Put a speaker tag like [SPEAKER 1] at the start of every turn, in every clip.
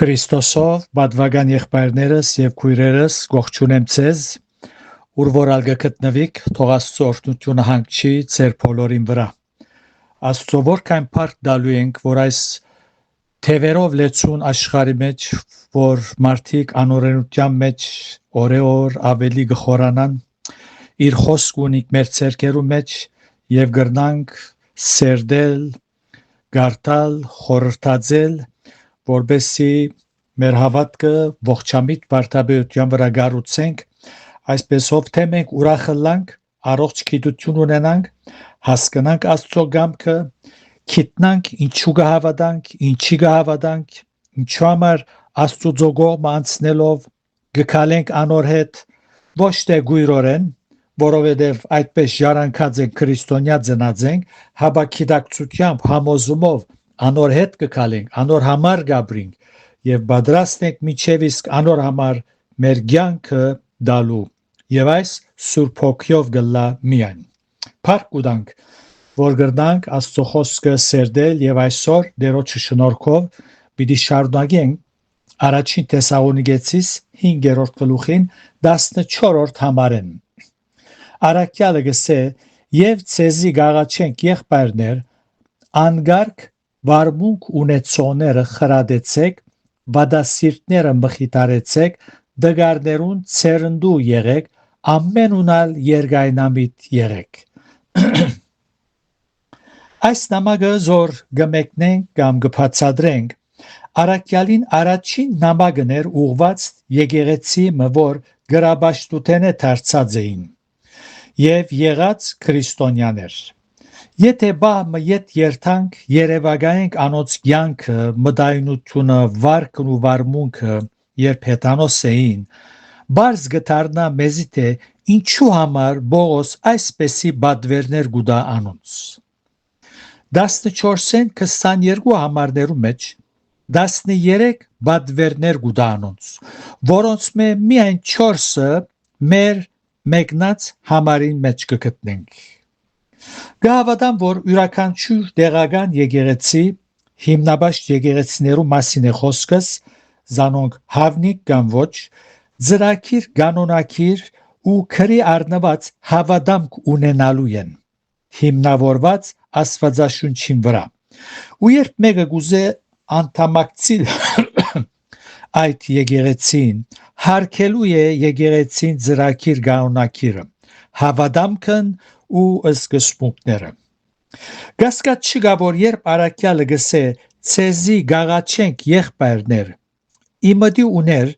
[SPEAKER 1] Քրիստոսով բադվագան եղբայրներս եւ քույրերս ողջունեմ ձեզ, ուր որալ գտնվիք, թող Աստծո օրհնությունը հանգչի ձեր բոլորին վրա։ Աստծո որքան փառք տալու ենք, որ այս թևերով լեցուն աշխարհի մեջ, որ մարդիկ անօրենության մեջ օրեօր ավելի գխորանան, իր խոսք ունիք մեր ցերկերու մեջ եւ գրնանք սերդել, գարտալ, խորհրդածել, որբեսի մեր հավատքը ողջամիտ բարթաբեության վրա գառուցենք, այսպես ով թե մենք ուրախանանք, առողջ գիտություն ունենանք, հասկանանք Աստծո կամքը, գիտնանք ինչու կհավատանք, ինչի կհավատանք, ինչու համար Աստծո կողմը անցնելով գկալենք անոր հետ, ոչ թե գույրորեն, որովհետև այդպես ժառանգած ենք քրիստոնյա ծնած ենք, հաբա գիտակցությամբ, համոզումով անոր հետ կգալենք, անոր համար գաբրինք եւ պատրաստ ենք միջև իսկ անոր համար մեր կյանքը դալու եւ այս Սուրբ Հոգիով գլա միայն փառք ուտանք որ գրնանք Աստծո խոսքը սերդել եւ այսօր Տերոջի շնորհքով պիտի շարունակենք առաջին Թեսաղոնիկեցիս 5-րդ գլուխին 14-րդ համարեն Արաքյալը գսե եւ ցեզի գաղաչենք եղբայրներ անգարք վարմունք ունեցողները խրադեցեք, վադասիրտները մխիթարեցեք, դգարներուն ցերնդու եղեք, ամեն ունալ երգայնամիտ եղեք։ Այս նամակը զոր գմեկնենք կամ գբացադրենք, Արաքյալին առաջին նամակն էր ուղված եկեղեցի մոր գրաբաշտութենե դարձած էին եւ եղած քրիստոնյաներ։ Եթե բամը ետ երթանք երևակայենք անոց կյանքը, մտայնությունը, վարքն ու վարմունքը, երբ հետանոս էին, բարձ գտարնա մեզի թե ինչու համար Բողոս այսպեսի բադվերներ գուտա անոնց։ 14-ին 22 համարներու մեջ 13 բադվերներ գուտա անոնց, որոնց միայն 4-ը մեր մեկնած համարին մեջ կգտնենք։ Գավադան, որ յուրաքանչյուր տեղական եկեղեցի հիմնաբաշտ եկեղեցիներու մասին է խոսքս, զանոնք հավնիկ կամ ոչ, ծրագիր կանոնակիր ու քրի առնված հավատամք ունենալու են, հիմնավորված Աստվածաշունչին վրա։ Ու երբ մեկը գուզե անդամակցիլ այդ եկեղեցին, հարկելու է եկեղեցին ծրագիր կանոնակիրը, հավատամքն ու սկզբունքները։ Գասկած չկա, որ երբ Արաքյալը գսե ցեզի գաղաչենք եղբայրներ, իմդի ուներ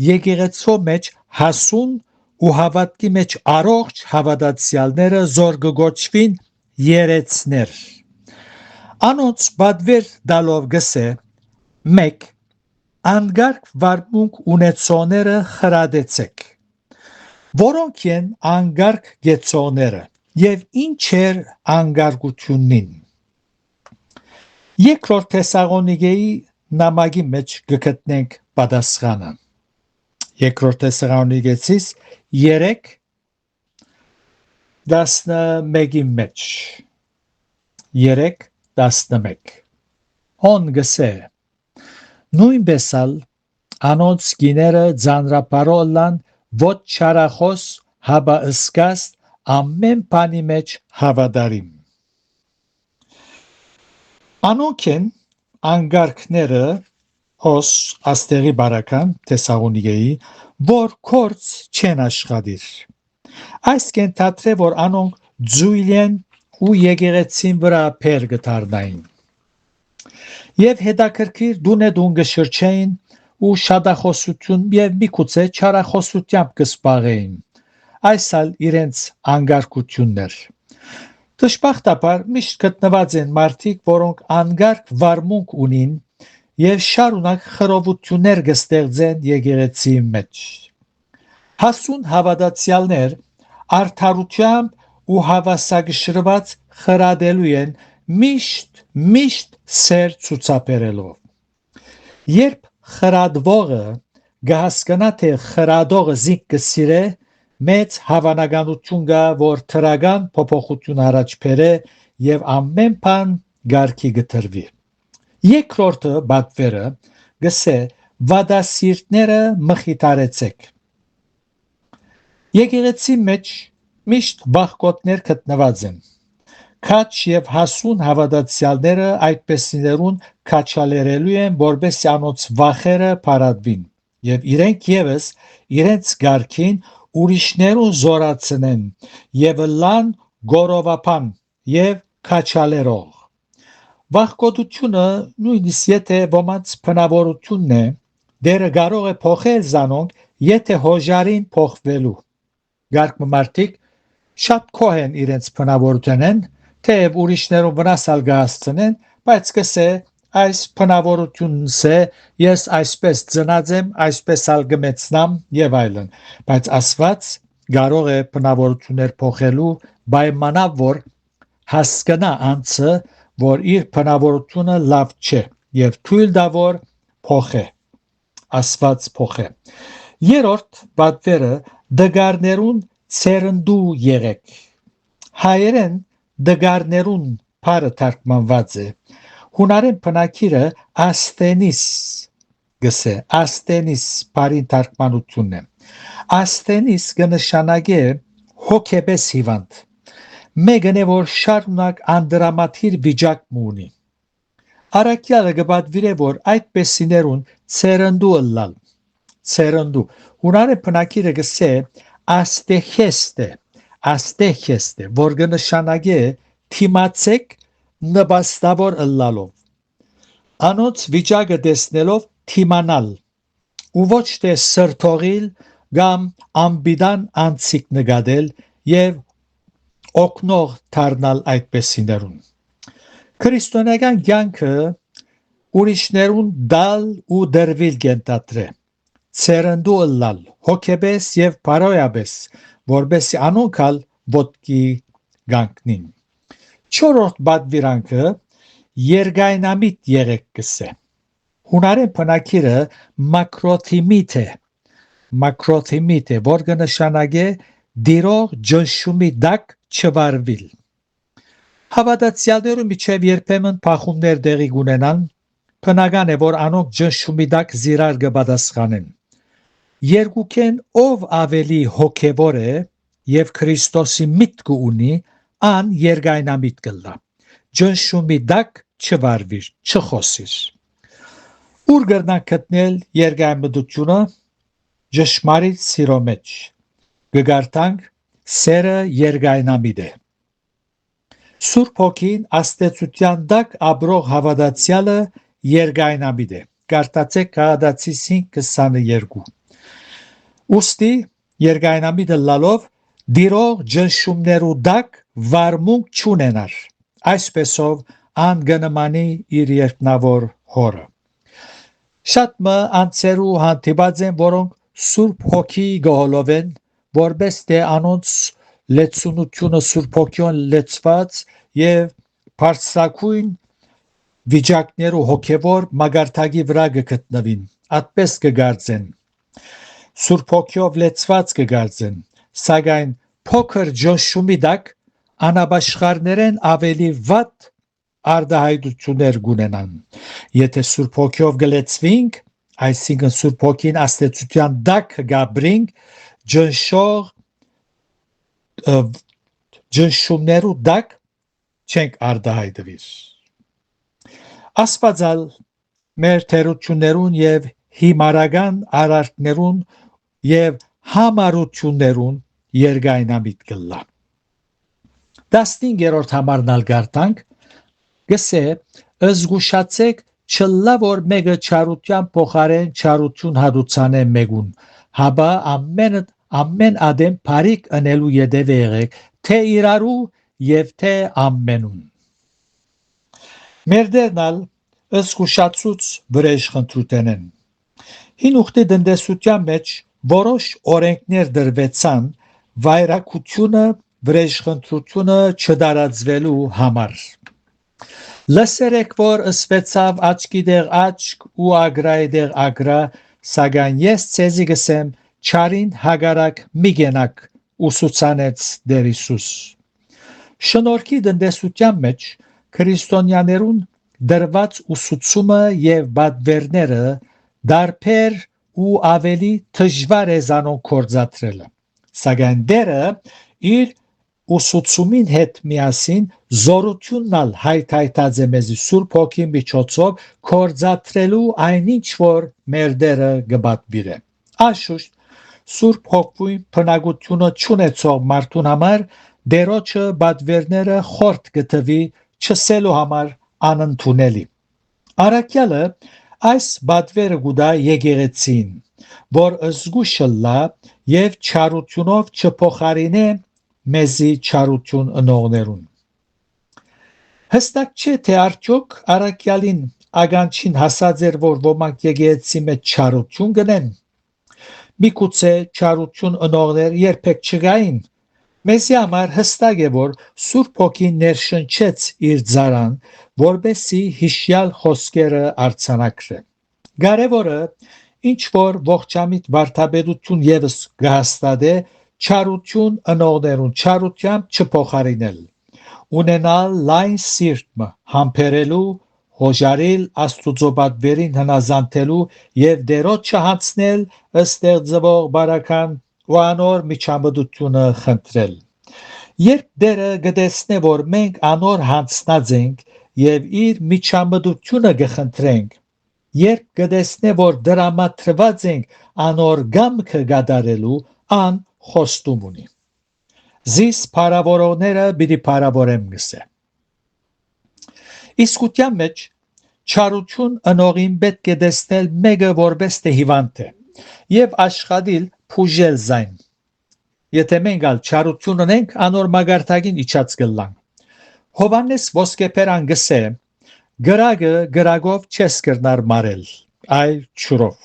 [SPEAKER 1] եկեղեցու մեջ հասուն ու հավատքի մեջ առողջ հավատացյալները զոր կգոչվին երեցներ։ Անոնց բադվեր դալով գսե 1. Անգարք վարմունք ունեցողները խրադեցեք, որոնք են անգարք գեցողները եւ ինչ էր անգարգությունին։ Երկրորդ Թեսաղոնիկեի նամակի մեջ կգտնենք պատասխանը։ Երկրորդ Թեսաղոնիկեցիս 3:11-ի մեջ 3:11 Հոն գսե նույնպես ալ անոնց գիները ձանրապարոլան ոչ չարախոս հաբա ըսկաս ամեն բանի մեջ հավատարիմ։ Անոնք են անգարքները հոս աստեղի բարական Թեսաղոնիկեի, որ կորց չեն աշխատիր։ Այս կենթատրե, որ անոնք ձույլ են ու եկեղեցին վրա փեր գտարնային։ Եվ հետաքրքիր դուն գշրջեին ու շատախոսություն եւ միգուցե չարախոսությամբ կսպաղեին։ Այս ալ իրենց անգարկություններ։ Դժբախտաբար միշտ գտնված են մարդիկ, որոնք անգարկ վարմունք ունին եւ շարունակ խռովություններ կստեղծեն եկեղեցի մեջ։ Հասուն հավատացյալներ արդարությամբ ու հավասարգշրված խրադելու են միշտ սեր ցուցաբերելով։ Երբ խրադվողը կհասկանա, թե խրադողը զինք կսիրե, մեծ հավանականություն կա, որ թրական փոփոխություն առաջ բերե եւ ամեն բան գարքի գտրվի։ Երկրորդը բադվերը գսե, վադասիրտները մխիթարեցեք։ Եկեղեցի մեջ միշտ բախկոտներ գտնված են։ Քաչ եւ հասուն հավատացյալները այդպեսիներուն քաչալերելու են, որբեսի անոնց վախերը փարատվին եւ իրենք եւս իրենց գարքին ուրիշներուն զորացնեն եւ լան գորովապան եւ քաչալերող։ Վախկոտությունը նույնիսկ եթե ոմանց բնավորությունն է, դերը կարող է փոխել զանոնք, եթե հոժարին փոխվելու։ Գարկմարտիկ շատ քոհ են իրենց բնավորությունն, թեև ուրիշներուն վնասալ կհասցնեն, բայց կսե այս բնավորությունս է, ես այսպես ծնած եմ, այսպես ալ կմեծնամ եւ այլն, բայց Աստված կարող է բնավորություններ փոխելու, պայմանավ որ հասկանա անձը, որ իր բնավորությունը լավ չէ եւ թույլ տա որ փոխե, Աստված փոխե։ Երրորդ պատվերը դգարներուն ցերնդու եղեք։ Հայերեն դգարներուն բառը թարգմանված է։ Հունարեն բնակիրը աստենիս գսե, աստենիս բառին թարգմանությունն է։ Աստենիս կնշանակե հոգեպես հիվանդ։ Մեկն է որ շարունակ անդրամատիր վիճակ ունի։ Արաքյալը կպատվիրե որ այդպեսիներուն ցերնդու ըլլալ։ Ցերնդու հունարեն բնակիրը գսե աստեխեստե, որ կնշանակե թիմացեք նպաստավոր ըլլալով։ Անոնց վիճակը տեսնելով թիմանալ ու ոչ թե սրթողիլ կամ ամբիդան անցիկ նկատել եւ օգնող դառնալ այդպեսիներուն։ Քրիստոնեական կյանքը ուրիշներուն դալ ու դրվիլ կենտատրե, ցերնդու ըլլալ, հոգեպես եւ բարոյաբես, որբեսի անոնքալ ոտքի գանկնին։ Չորրորդ պատվիրանքը երգայնամիտ եղեք կսե։ Հունարեն բնակիրը մակրոթիմիտ է, որ կնշանակե դիրող ջնշումի դակ չվարվիլ։ Հավատացյալներու միջև երբեմն փախումներ տեղի կունենան, բնական է որ անոնք ջնշումի դակ զիրար կպատասխանեն։ Երկուքեն ով ավելի հոգևոր է եւ Քրիստոսի միտքը ունի, ան երգայնամիտ կլա։ Ջնշումի դակ չվարվիր, չխոսիր։ Ուր կրնանք գտնել երգայնամտությունը ճշմարիտ սիրո մեջ։ Կգարտանք սերը երգայնամիտ է։ Սուրբ Հոգին աստեցության դակ ապրող հավատացյալը երգայնամիտ է։ Գարտացեք Գաղատացիս 5:22։ Ուստի երգայնամիտը լալով դիրող ջնշումներու դակ վարմունք չունենար, այսպեսով ան կնմանի իր երկնավոր հորը։ Շատ մը անձերու հանդիպած են, որոնք Սուրբ Հոգի գողոլով են, որպես թե անոնց լեցունությունը Սուրբ Հոգիոն լեցված եւ բարձրակույն վիճակներու հոգևոր մագարտակի վրա կգտնվին, այդպես կգարձեն։ Սուրբ Հոգիով լեցված կգարձեն, սակայն փոքր ջնշումի դակ անաբաշխարներեն ավելի վատ արդահայտություններ կունենան։ Եթե Սուրբ Հոգիով գլեցվինք, այսինքն Սուրբ Հոգին աստեցության դակ գաբրինք, ջնշումներու դակ չենք արդահայտվիր։ Աստվածալ մեր թերություններուն եւ հիմարական արարքներուն եւ համարություններուն երգայնամիտ կլա։ 15-րդ համարնալ գարտանք գսե զգուշացեք չլա որ մեկը չարության փոխարեն չարություն հադուցանե մեկուն, հաբա ամեն ադեմ բարիք անելու յետևե եղեք, թե իրարու եւ թե ամենուն։ Մեր դերնալ զգուշացուց վրեժխնդրութենեն։ Հին ուխտի տնտեսության մեջ որոշ օրենքներ դրվեցան վայրակությունը վրեժխնդրությունը չդարածվելու համար։ Լսերեք որ ըսվեցավ աչքի դեղ աչք ու ագրայի դեղ ագրա, սակայն ես ցեզի գսեմ չարին հագարակ մի գենակ, ուսուցանեց Տեր Հիսուս։ Շնորհքի տնտեսության մեջ քրիստոնյաներուն դրված ուսուցումը եւ բադվերները դարբեր ու ավելի դժվար է զանոն կործատրելը սակայն դերը իր ուսուցումին հետ միասին զորություննալ հայթայթած է մեզի Սուրբ Հոգի միջոցով կործատրելու այնինչ որ մեր դերը գբատվիրե աշուշտ Սուրբ Հոգի բնակությունը չունեցող մարդուն համար դերոջը բադվերները խորտ գտվի չսելու համար անընդունելի Արաքյալը այս բադվերը գուդա եկեղեցին որ զգուշը լա եւ չարությունով չփոխարինե մեզի չարություն ընողներուն հստակ չէ թե արդյոք Արաքյալին ագանչին հասած էր որ ոմանք եկեղեցի մեջ չարություն գնեն միգուցե չարություն ընողներ երբեք չգային մեզի համար հստակ է որ Սուրբ Հոգին ներշնչեց իր ծառան որբեսի հիշյալ խոսքերը արձանագրե Կարևորը ինչ որ ողջամիտ վարդապետություն եւս կհաստատե չարություն ընողներուն չարությամբ չփոխարինել ունենալ լայն սիրտ համբերելու հոժարիլ Աստուծո բադվերին հնազանդելու եւ դերոջ չհանցնել ստեղծվող բարական ու անոր միջամտությունը խնդրել Երբ դերը գտեսնե որ մենք անոր հանցնած ենք եւ իր միջամտությունը կխնդրենք Երբ գտեսնե որ դրամատրված ենք անոր գամքը գադարելու ան խոստում ունի Զիս փարավորողները պիտի փարավորեմ գսե Իսկության մեջ չարություն ընողին պետք է տեսնել մեկը որպես թե հիվանդ է եւ աշխատիլ փուժել զայն Եթե մենք ալ չարություն ունենք անոր մագարտագին իջած կլանք Հովանես ոսկեփերան գսե գրագը գրագով չես կրնար մարել այլ չուրով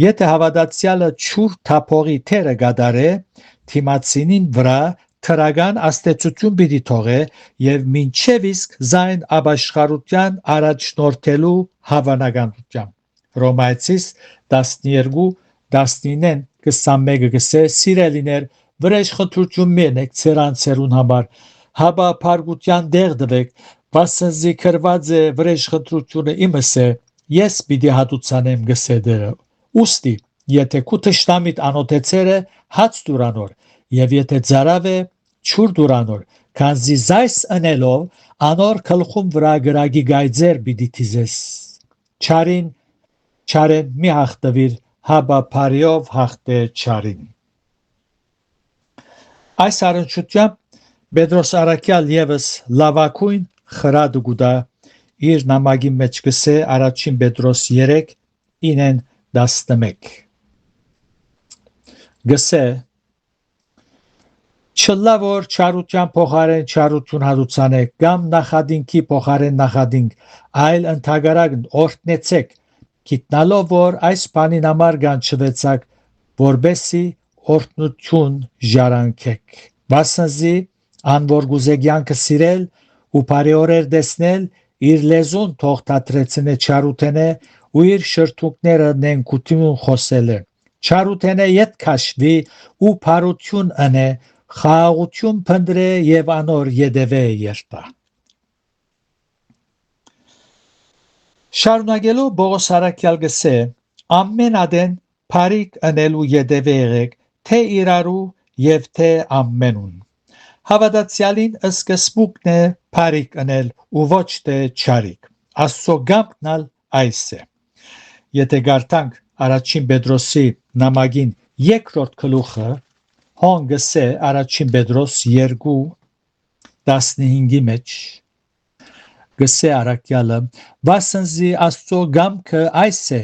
[SPEAKER 1] Եթե հավատացյալը չուր թափողի թերը գադարե թիմացինին վրա թրագան աստեցություն պիտի թողե եւ մինչեւ իսկ զայն աբաշխարության առաջնորդելու հավանականությամբ Հռոմայացիս 12:19-ն 21-ը գսե սիրելիներ վրեժ խնդրություն մենեք ցերանցերուն համար հաբա փարգության դեղ դվեք բասզի քրված է վրեժ խնդրությունը իմս է ես պիտի հատուցանեմ գսե դերը ուստի եթե քու թշնամիտ անոթեցերը հաց դուրանոր եւ եթե ծարավ է չուր դուրանոր քանզի զայս ընելով անոր քլխում վրա գրագի գայձեր պիտի թիզես չարին չարեն մի հաղթվիր հաբա փարիով հաղթե չարին Այս առնչությամբ Պետրոս Արաքյալ եւս լավակույն խրադ գուտա իր նամակի մեջ գսե առաջին Պետրոս 3:9-11 Գսե Չլա որ չարության փոխարեն չարություն հատուցանեք կամ նախադինքի փոխարեն նախադինք այլ ընդհանրակն օրհնեցեք գիտնալով որ այս բանին համար գանչվեցաք որբեսի օրհնություն ժարանքեք Վասնզի անոր գուզեգյանքը սիրել ու բարեորեր տեսնել իր լեզուն թող դատրեցնե չարութենե ու իր շրթունքները նենկություն խոսել է չարութենե յետ քաշվի ու բարություն անե խաղաղություն փնդրե եւ անոր յետևե երտա Շարունակելով Պողոս Արաքյալ գսե ամեն ադեն բարիք անելու յետևե եղեք թե իրարու եւ թե ամենուն Հավատացյալին սկզբուկն է բարիք անել ու ոչ թե չարիք Աստծո գամքնալ այս է Եթե գարտանք առաջին Պետրոսի նամակին երկրորդ գլուխը հոն գսե առաջին Պետրոս 2:15-ի մեջ գսե Արաքյալը վասնզի Աստծո գամքը այս է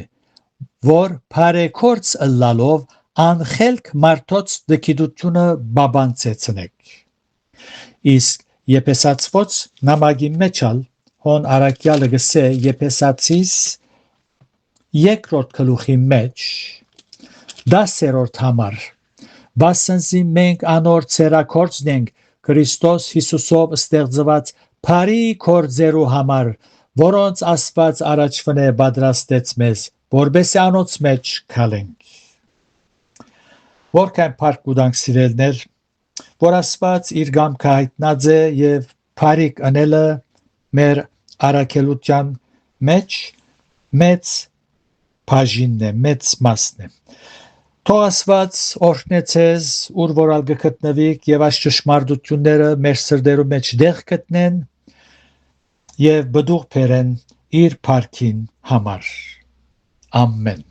[SPEAKER 1] որ բարեգործ ըլլալով անխելք մարդոց դքիդությունը բաբանցեցնեք Իսկ Եփեսացված նամակի մեջալ հոն Արաքյալը գսե Եփեսացիս երկրորդ գլուխի մեջ 10-րդ համար Բասնզի մենք անոր ցերակորձն ենք Քրիստոս Հիսուսով ստեղծված բարի կորձերու համար որոնց Աստված առաջվնե պատրաստեց մեզ որբեսի անոց մեջ քալենք Որքան փառք կուտանք սիրելներ որ Աստված իր գամքը հայտնած է եւ բարիք անելը մեր առաքելության մեջ մեծ բաժինն է, մեծ մասն է։ Թող Աստված օրհնե ձեզ, ուր որալ գտնվիք, եւ այս ճշմարտությունները մեր սրտերում մեջ դեղ գտնեն եւ բդուղ բերեն իր փառքին համար։ Ամեն։